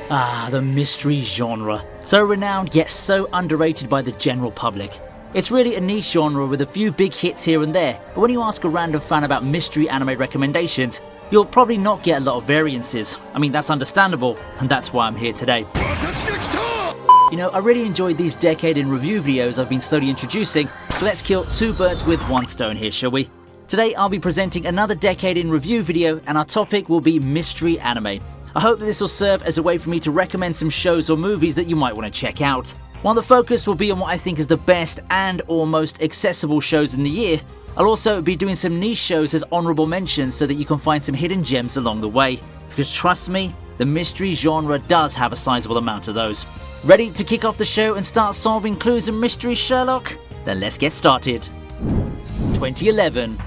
Ah, the mystery genre. So renowned yet so underrated by the general public. It's really a niche genre with a few big hits here and there, but when you ask a random fan about mystery anime recommendations, you'll probably not get a lot of variances. I mean, that's understandable, and that's why I'm here today. You know, I really enjoyed these decade in review videos I've been slowly introducing, so let's kill two birds with one stone here, shall we? Today I'll be presenting another decade in review video, and our topic will be mystery anime. I hope that this will serve as a way for me to recommend some shows or movies that you might want to check out. While the focus will be on what I think is the best and or most accessible shows in the year, I'll also be doing some niche shows as honorable mentions so that you can find some hidden gems along the way. Because trust me, the mystery genre does have a sizable amount of those. Ready to kick off the show and start solving clues and mysteries, Sherlock? Then let's get started. 2011.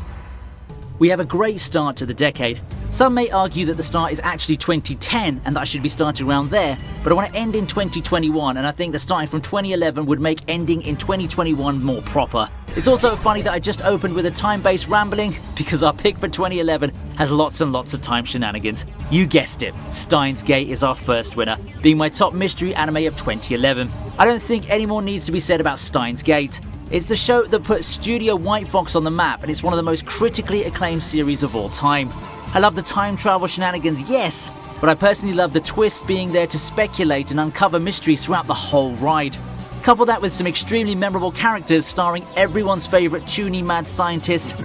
We have a great start to the decade. Some may argue that the start is actually 2010 and that I should be starting around there, but I want to end in 2021, and I think that starting from 2011 would make ending in 2021 more proper. It's also funny that I just opened with a time-based rambling because our pick for 2011 has lots and lots of time shenanigans. You guessed it, Steins Gate is our first winner, being my top mystery anime of 2011. I don't think any more needs to be said about Steins Gate. It's the show that put Studio White Fox on the map, and it's one of the most critically acclaimed series of all time. I love the time travel shenanigans, yes, but I personally love the twist being there to speculate and uncover mysteries throughout the whole ride. Couple that with some extremely memorable characters starring everyone's favourite toony mad scientist.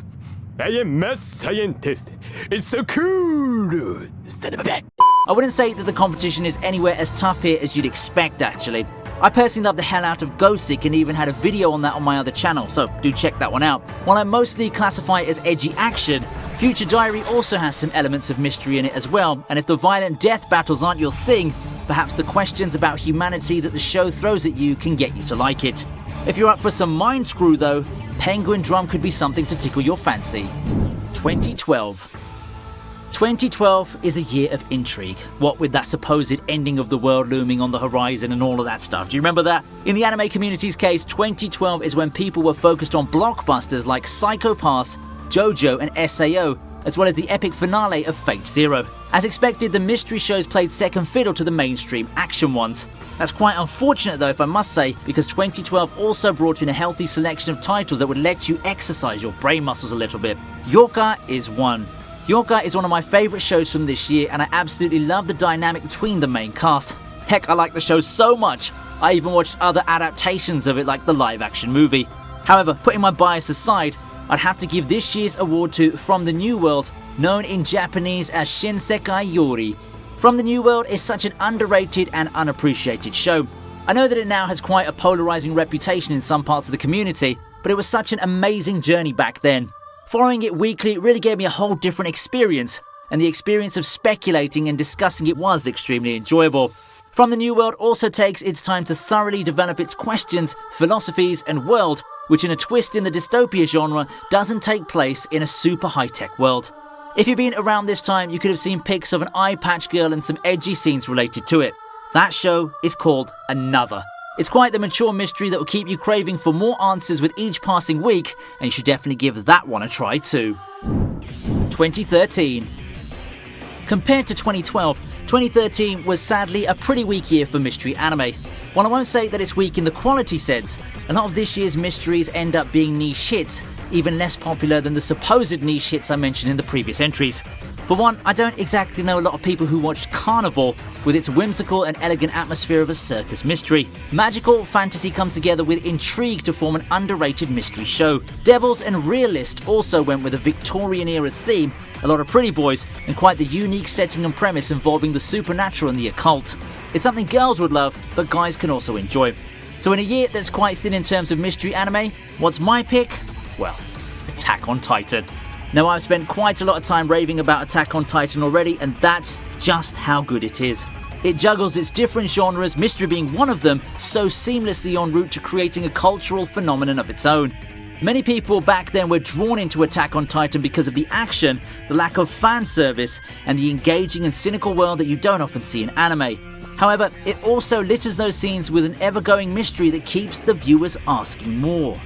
I am mad scientist. It's so cool. Son of a bitch. I wouldn't say that the competition is anywhere as tough here as you'd expect, actually. I personally love the hell out of Gosick and even had a video on that on my other channel, so do check that one out. While I mostly classify it as edgy action, Future Diary also has some elements of mystery in it as well, and if the violent death battles aren't your thing, perhaps the questions about humanity that the show throws at you can get you to like it. If you're up for some mind screw though, Penguin Drum could be something to tickle your fancy. 2012. 2012 is a year of intrigue, what with that supposed ending of the world looming on the horizon and all of that stuff. Do you remember that? In the anime community's case, 2012 is when people were focused on blockbusters like Psycho Pass, JoJo and SAO, as well as the epic finale of Fate Zero. As expected, the mystery shows played second fiddle to the mainstream action ones. That's quite unfortunate though, if I must say, because 2012 also brought in a healthy selection of titles that would let you exercise your brain muscles a little bit. Yorka is one. Yorka is one of my favourite shows from this year, and I absolutely love the dynamic between the main cast. Heck, I like the show so much, I even watched other adaptations of it like the live action movie. However, putting my bias aside, I'd have to give this year's award to From the New World, known in Japanese as Shinsekai Yori. From the New World is such an underrated and unappreciated show. I know that it now has quite a polarizing reputation in some parts of the community, but it was such an amazing journey back then. Following it weekly really gave me a whole different experience, and the experience of speculating and discussing it was extremely enjoyable. From the New World also takes its time to thoroughly develop its questions, philosophies and world, which in a twist in the dystopia genre doesn't take place in a super high-tech world. If you've been around this time, you could have seen pics of an eye patch girl and some edgy scenes related to it. That show is called Another. It's quite the mature mystery that will keep you craving for more answers with each passing week, and you should definitely give that one a try too. 2013. Compared to 2012, 2013 was sadly a pretty weak year for mystery anime. While I won't say that it's weak in the quality sense, a lot of this year's mysteries end up being niche hits, even less popular than the supposed niche hits I mentioned in the previous entries. For one, I don't exactly know a lot of people who watched Carnival, with its whimsical and elegant atmosphere of a circus mystery. Magical fantasy comes together with intrigue to form an underrated mystery show. Devils and Realist also went with a Victorian-era theme, a lot of pretty boys, and quite the unique setting and premise involving the supernatural and the occult. It's something girls would love, but guys can also enjoy. So in a year that's quite thin in terms of mystery anime, what's my pick? Well, Attack on Titan. Now, I've spent quite a lot of time raving about Attack on Titan already, and that's just how good it is. It juggles its different genres, mystery being one of them, so seamlessly en route to creating a cultural phenomenon of its own. Many people back then were drawn into Attack on Titan because of the action, the lack of fan service, and the engaging and cynical world that you don't often see in anime. However, it also litters those scenes with an ever-going mystery that keeps the viewers asking more.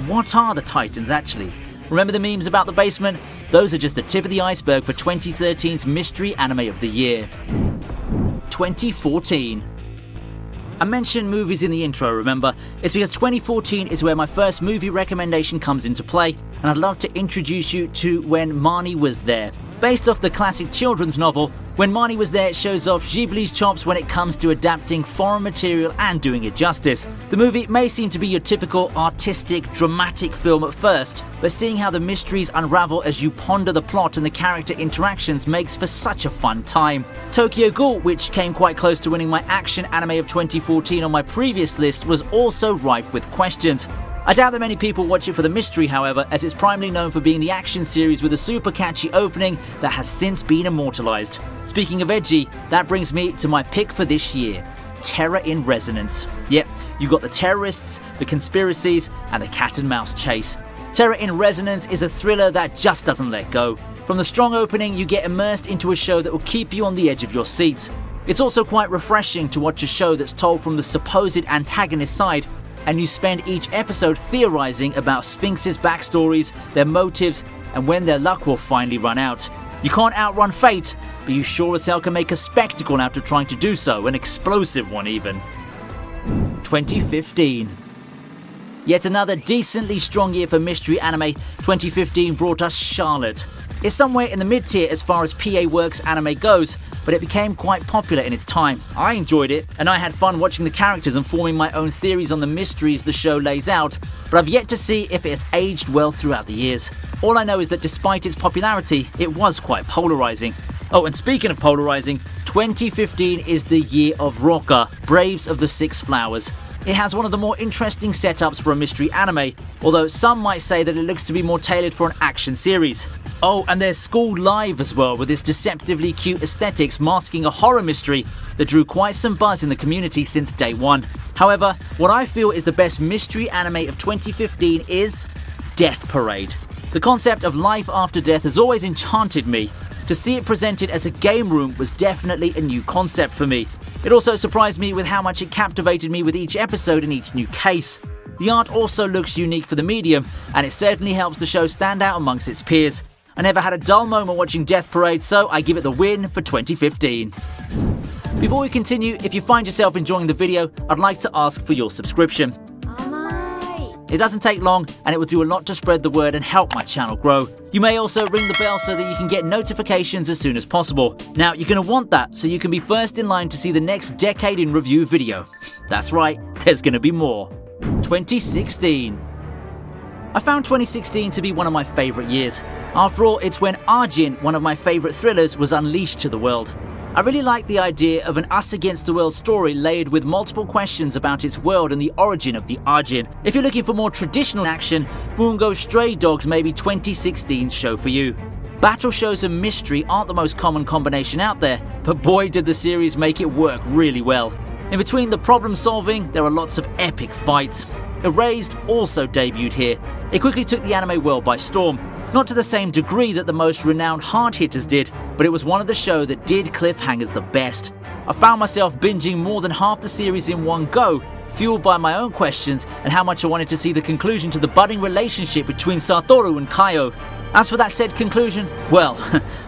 What are the Titans actually? Remember the memes about the basement? Those are just the tip of the iceberg for 2013's Mystery Anime of the Year. 2014. I mentioned movies in the intro, remember? It's because 2014 is where my first movie recommendation comes into play, and I'd love to introduce you to When Marnie Was There. Based off the classic children's novel, When Marnie Was There shows off Ghibli's chops when it comes to adapting foreign material and doing it justice. The movie may seem to be your typical artistic, dramatic film at first, but seeing how the mysteries unravel as you ponder the plot and the character interactions makes for such a fun time. Tokyo Ghoul, which came quite close to winning my action anime of 2014 on my previous list, was also rife with questions. I doubt that many people watch it for the mystery, however, as it's primarily known for being the action series with a super catchy opening that has since been immortalized. Speaking of edgy, that brings me to my pick for this year, Terror in Resonance. Yep, you got the terrorists, the conspiracies, and the cat and mouse chase. Terror in Resonance is a thriller that just doesn't let go. From the strong opening, you get immersed into a show that will keep you on the edge of your seats. It's also quite refreshing to watch a show that's told from the supposed antagonist side, and you spend each episode theorizing about Sphinx's backstories, their motives, and when their luck will finally run out. You can't outrun fate, but you sure as hell can make a spectacle out of trying to do so, an explosive one even. 2015. Yet another decently strong year for mystery anime. 2015 brought us Charlotte. It's somewhere in the mid-tier as far as PA Works anime goes, but it became quite popular in its time. I enjoyed it, and I had fun watching the characters and forming my own theories on the mysteries the show lays out, but I've yet to see if it has aged well throughout the years. All I know is that despite its popularity, it was quite polarizing. Oh, and speaking of polarizing, 2015 is the year of Roca, Braves of the Six Flowers. It has one of the more interesting setups for a mystery anime, although some might say that it looks to be more tailored for an action series. Oh, and there's School Live as well, with its deceptively cute aesthetics masking a horror mystery that drew quite some buzz in the community since day one. However, what I feel is the best mystery anime of 2015 is Death Parade. The concept of life after death has always enchanted me. To see it presented as a game room was definitely a new concept for me. It also surprised me with how much it captivated me with each episode and each new case. The art also looks unique for the medium, and it certainly helps the show stand out amongst its peers. I never had a dull moment watching Death Parade, so I give it the win for 2015. Before we continue, if you find yourself enjoying the video, I'd like to ask for your subscription. It doesn't take long, and it will do a lot to spread the word and help my channel grow. You may also ring the bell so that you can get notifications as soon as possible. Now, you're going to want that so you can be first in line to see the next Decade in Review video. That's right, there's going to be more. 2016. I found 2016 to be one of my favourite years. After all, it's when Arjin, one of my favourite thrillers, was unleashed to the world. I really like the idea of an us against the world story layered with multiple questions about its world and the origin of the Arjin. If you're looking for more traditional action, Bungo Stray Dogs may be 2016's show for you. Battle shows and mystery aren't the most common combination out there, but boy did the series make it work really well. In between the problem solving, there are lots of epic fights. Erased also debuted here. It quickly took the anime world by storm. Not to the same degree that the most renowned hard hitters did, but it was one of the show that did cliffhangers the best. I found myself binging more than half the series in one go, fueled by my own questions and how much I wanted to see the conclusion to the budding relationship between Satoru and Kaio. As for that said conclusion, well,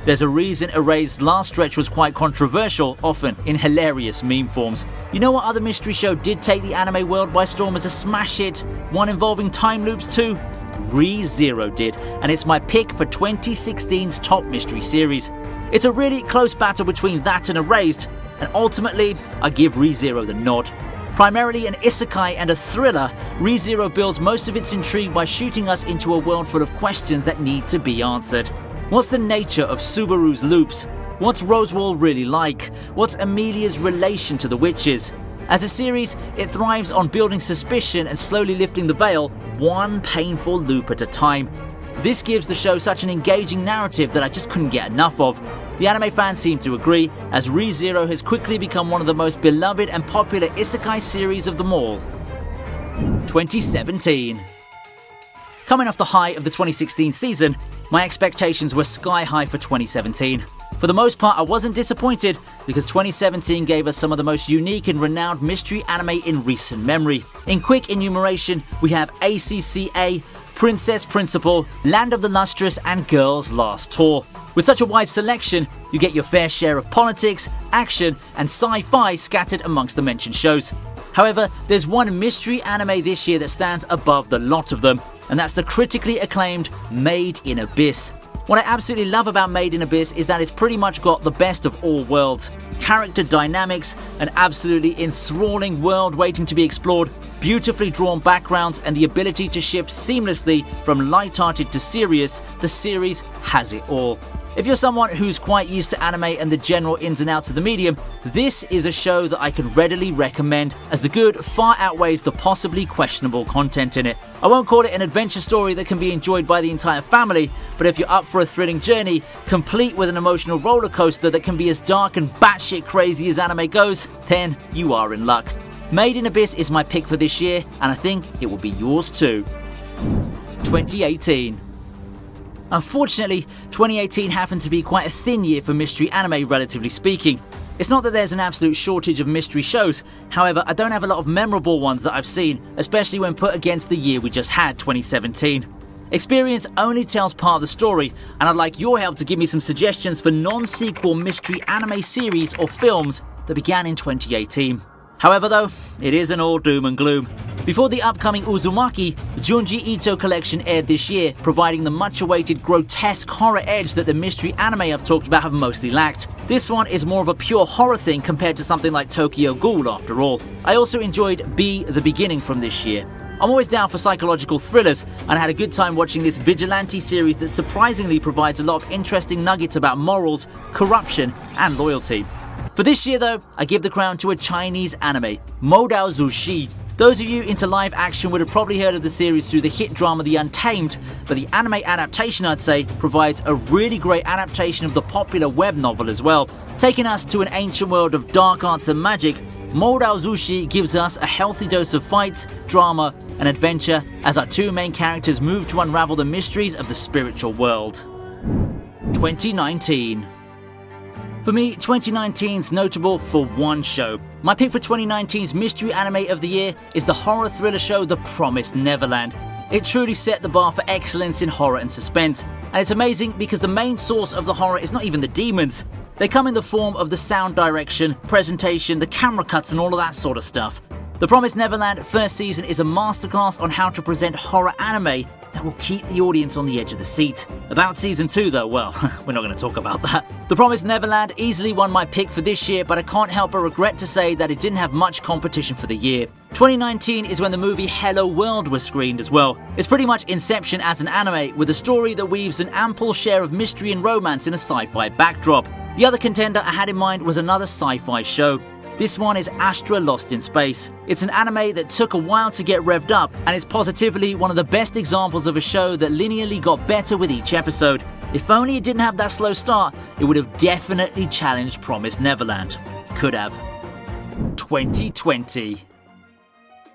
there's a reason Erased last stretch was quite controversial, often in hilarious meme forms. You know what other mystery show did take the anime world by storm as a smash hit? One involving time loops too? Re:Zero did, and it's my pick for 2016's top mystery series. It's a really close battle between that and Erased, and ultimately, I give Re:Zero the nod. Primarily an isekai and a thriller, Re:Zero builds most of its intrigue by shooting us into a world full of questions that need to be answered. What's the nature of Subaru's loops? What's Roswell really like? What's Amelia's relation to the witches? As a series, it thrives on building suspicion and slowly lifting the veil, one painful loop at a time. This gives the show such an engaging narrative that I just couldn't get enough of. The anime fans seem to agree, as Re:Zero has quickly become one of the most beloved and popular isekai series of them all. 2017. Coming off the high of the 2016 season, my expectations were sky high for 2017. For the most part, I wasn't disappointed because 2017 gave us some of the most unique and renowned mystery anime in recent memory. In quick enumeration, we have ACCA, Princess Principal, Land of the Lustrous, and Girls' Last Tour. With such a wide selection, you get your fair share of politics, action, and sci-fi scattered amongst the mentioned shows. However, there's one mystery anime this year that stands above the lot of them, and that's the critically acclaimed Made in Abyss. What I absolutely love about Made in Abyss is that it's pretty much got the best of all worlds. Character dynamics, an absolutely enthralling world waiting to be explored, beautifully drawn backgrounds, and the ability to shift seamlessly from light-hearted to serious. The series has it all. If you're someone who's quite used to anime and the general ins and outs of the medium, this is a show that I can readily recommend, as the good far outweighs the possibly questionable content in it. I won't call it an adventure story that can be enjoyed by the entire family, but if you're up for a thrilling journey, complete with an emotional roller coaster that can be as dark and batshit crazy as anime goes, then you are in luck. Made in Abyss is my pick for this year, and I think it will be yours too. 2018. Unfortunately, 2018 happened to be quite a thin year for mystery anime, relatively speaking. It's not that there's an absolute shortage of mystery shows, however, I don't have a lot of memorable ones that I've seen, especially when put against the year we just had, 2017. Experience only tells part of the story, and I'd like your help to give me some suggestions for non-sequel mystery anime series or films that began in 2018. However though, it isn't all doom and gloom. Before the upcoming Uzumaki, the Junji Ito collection aired this year, providing the much-awaited grotesque horror edge that the mystery anime I've talked about have mostly lacked. This one is more of a pure horror thing compared to something like Tokyo Ghoul after all. I also enjoyed Be the Beginning from this year. I'm always down for psychological thrillers, and I had a good time watching this vigilante series that surprisingly provides a lot of interesting nuggets about morals, corruption, and loyalty. For this year though, I give the crown to a Chinese anime, Dao Zu Shi. Those of you into live action would have probably heard of the series through the hit drama The Untamed, but the anime adaptation, I'd say, provides a really great adaptation of the popular web novel as well. Taking us to an ancient world of dark arts and magic, Dao Zu Shi gives us a healthy dose of fights, drama, and adventure as our two main characters move to unravel the mysteries of the spiritual world. 2019. For me, 2019's notable for one show. My pick for 2019's mystery anime of the year is the horror thriller show The Promised Neverland. It truly set the bar for excellence in horror and suspense, and it's amazing because the main source of the horror is not even the demons. They come in the form of the sound direction, presentation, the camera cuts, and all of that sort of stuff. The Promised Neverland first season is a masterclass on how to present horror anime that will keep the audience on the edge of the seat. About season 2 though, well, we're not going to talk about that. The Promised Neverland easily won my pick for this year, but I can't help but regret to say that it didn't have much competition for the year. 2019 is when the movie Hello World was screened as well. It's pretty much Inception as an anime, with a story that weaves an ample share of mystery and romance in a sci-fi backdrop. The other contender I had in mind was another sci-fi show. This one is Astra Lost in Space. It's an anime that took a while to get revved up, and it's positively one of the best examples of a show that linearly got better with each episode. If only it didn't have that slow start, it would have definitely challenged Promised Neverland. Could have. 2020.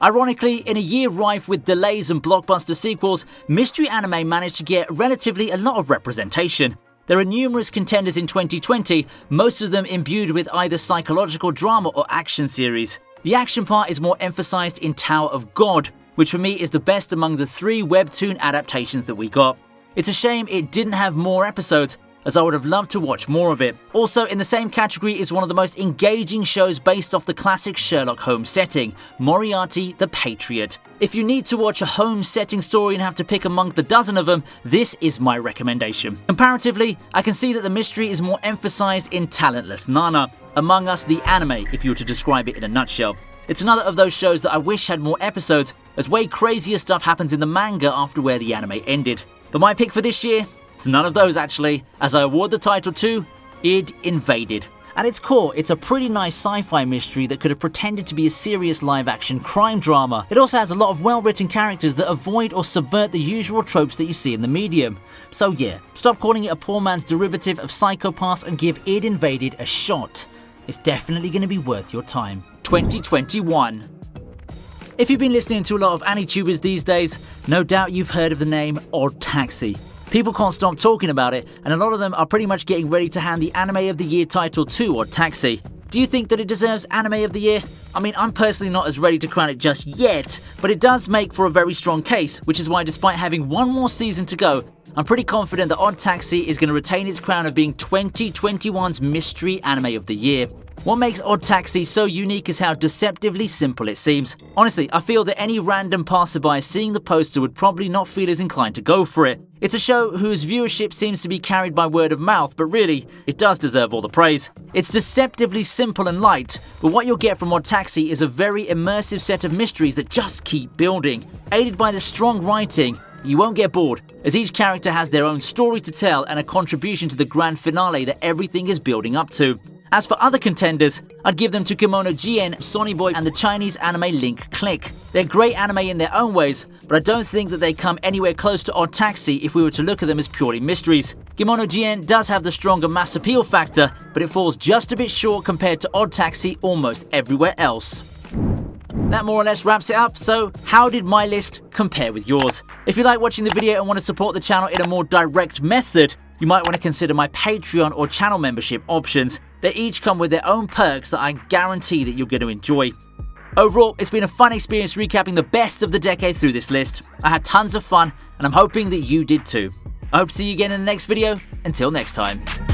Ironically, in a year rife with delays and blockbuster sequels, mystery anime managed to get relatively a lot of representation. There are numerous contenders in 2020, most of them imbued with either psychological drama or action series. The action part is more emphasized in Tower of God, which for me is the best among the 3 webtoon adaptations that we got. It's a shame it didn't have more episodes, as I would have loved to watch more of it. Also in the same category is one of the most engaging shows based off the classic Sherlock Holmes setting, Moriarty the Patriot. If you need to watch a Holmes setting story and have to pick among the dozen of them, this is my recommendation. Comparatively, I can see that the mystery is more emphasized in Talentless Nana, Among Us the anime, if you were to describe it in a nutshell. It's another of those shows that I wish had more episodes, as way crazier stuff happens in the manga after where the anime ended. But my pick for this year? It's none of those actually, as I award the title to Id Invaded. At its core, it's a pretty nice sci-fi mystery that could have pretended to be a serious live-action crime drama. It also has a lot of well-written characters that avoid or subvert the usual tropes that you see in the medium. So yeah, stop calling it a poor man's derivative of Psycho Pass and give Id Invaded a shot. It's definitely going to be worth your time. 2021. If you've been listening to a lot of ViniiTubers these days, no doubt you've heard of the name Odd Taxi. People can't stop talking about it, and a lot of them are pretty much getting ready to hand the Anime of the Year title to Odd Taxi. Do you think that it deserves Anime of the Year? I mean, I'm personally not as ready to crown it just yet, but it does make for a very strong case, which is why despite having one more season to go, I'm pretty confident that Odd Taxi is going to retain its crown of being 2021's Mystery Anime of the Year. What makes Odd Taxi so unique is how deceptively simple it seems. Honestly, I feel that any random passerby seeing the poster would probably not feel as inclined to go for it. It's a show whose viewership seems to be carried by word of mouth, but really, it does deserve all the praise. It's deceptively simple and light, but what you'll get from Odd Taxi is a very immersive set of mysteries that just keep building. Aided by the strong writing, you won't get bored, as each character has their own story to tell and a contribution to the grand finale that everything is building up to. As for other contenders, I'd give them to Kimono Jien, Sonny Boy, and the Chinese anime Link Click. They're great anime in their own ways, but I don't think that they come anywhere close to Odd Taxi if we were to look at them as purely mysteries. Kimono Jien does have the stronger mass appeal factor, but it falls just a bit short compared to Odd Taxi almost everywhere else. That more or less wraps it up, so how did my list compare with yours? If you like watching the video and want to support the channel in a more direct method, you might want to consider my Patreon or channel membership options. They each come with their own perks that I guarantee that you're going to enjoy. Overall, it's been a fun experience recapping the best of the decade through this list. I had tons of fun, and I'm hoping that you did too. I hope to see you again in the next video. Until next time.